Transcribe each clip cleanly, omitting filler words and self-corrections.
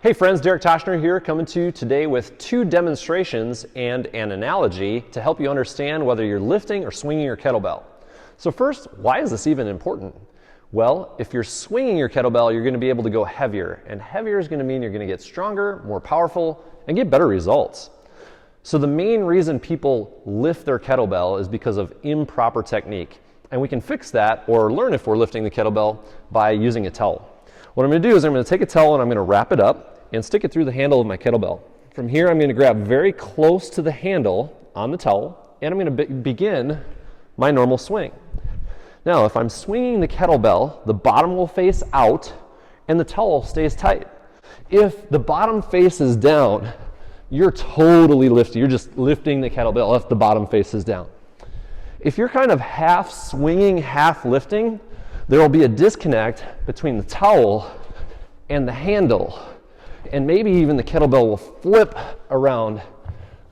Hey friends, Derek Toshner here, coming to you today with two demonstrations and an analogy to help you understand whether you're lifting or swinging your kettlebell. So first, why is this even important? Well, if you're swinging your kettlebell, you're going to be able to go heavier, and heavier is going to mean you're going to get stronger, more powerful, and get better results. So the main reason people lift their kettlebell is because of improper technique, and we can fix that or learn if we're lifting the kettlebell by using a towel. What I'm going to do is I'm going to take a towel and I'm going to wrap it up and stick it through the handle of my kettlebell. From here, I'm going to grab very close to the handle on the towel, and I'm going to begin my normal swing. Now, if I'm swinging the kettlebell, the bottom will face out and the towel stays tight. If the bottom faces down, you're totally lifting. You're just lifting the kettlebell if the bottom faces down. If you're kind of half swinging, half lifting, there will be a disconnect between the towel and the handle. And maybe even the kettlebell will flip around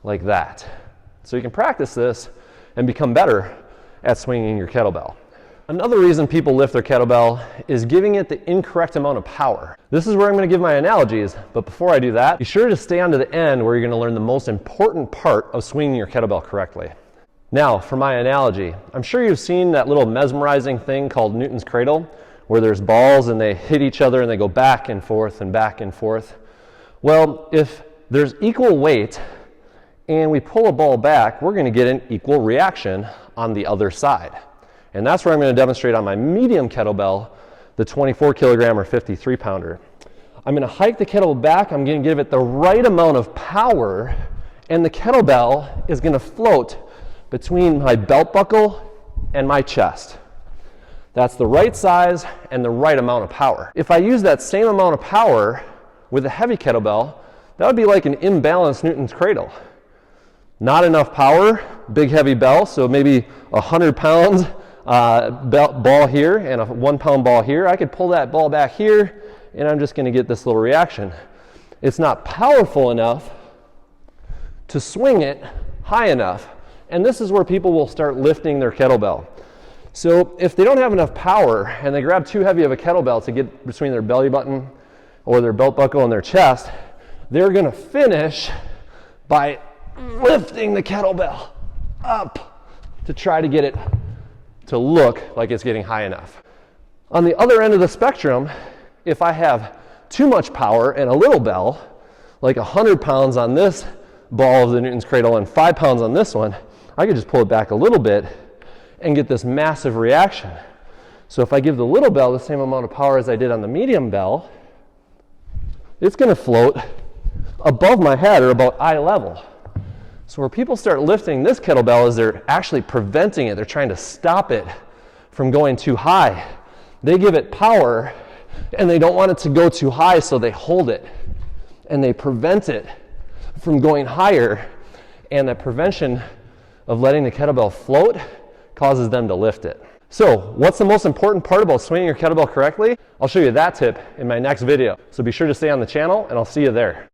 like that. So you can practice this and become better at swinging your kettlebell. Another reason people lift their kettlebell is giving it the incorrect amount of power. This is where I'm going to give my analogies, but before I do that, be sure to stay on to the end where you're going to learn the most important part of swinging your kettlebell correctly. Now, for my analogy, I'm sure you've seen that little mesmerizing thing called Newton's cradle, where there's balls and they hit each other and they go back and forth and back and forth. Well, if there's equal weight and we pull a ball back, we're going to get an equal reaction on the other side. And that's where I'm going to demonstrate on my medium kettlebell, the 24 kilogram or 53 pounder. I'm going to hike the kettlebell back, I'm going to give it the right amount of power, and the kettlebell is going to float between my belt buckle and my chest. That's the right size and the right amount of power. If I use that same amount of power with a heavy kettlebell, that would be like an imbalanced Newton's cradle. Not enough power, big heavy bell, so maybe 100 pounds ball here and a 1 pound ball here. I could pull that ball back here and I'm just going to get this little reaction. It's not powerful enough to swing it high enough. And this is where people will start lifting their kettlebell. So if they don't have enough power and they grab too heavy of a kettlebell to get between their belly button or their belt buckle and their chest, they're going to finish by lifting the kettlebell up to try to get it to look like it's getting high enough. On the other end of the spectrum, if I have too much power and a little bell, like 100 pounds on this ball of the Newton's cradle and 5 pounds on this one, I could just pull it back a little bit and get this massive reaction. So if I give the little bell the same amount of power as I did on the medium bell, it's going to float above my head or about eye level. So where people start lifting this kettlebell is they're actually preventing it. They're trying to stop it from going too high. They give it power and they don't want it to go too high, so they hold it and they prevent it from going higher, and that prevention of letting the kettlebell float causes them to lift it. So what's the most important part about swinging your kettlebell correctly? I'll show you that tip in my next video. So be sure to stay on the channel and I'll see you there.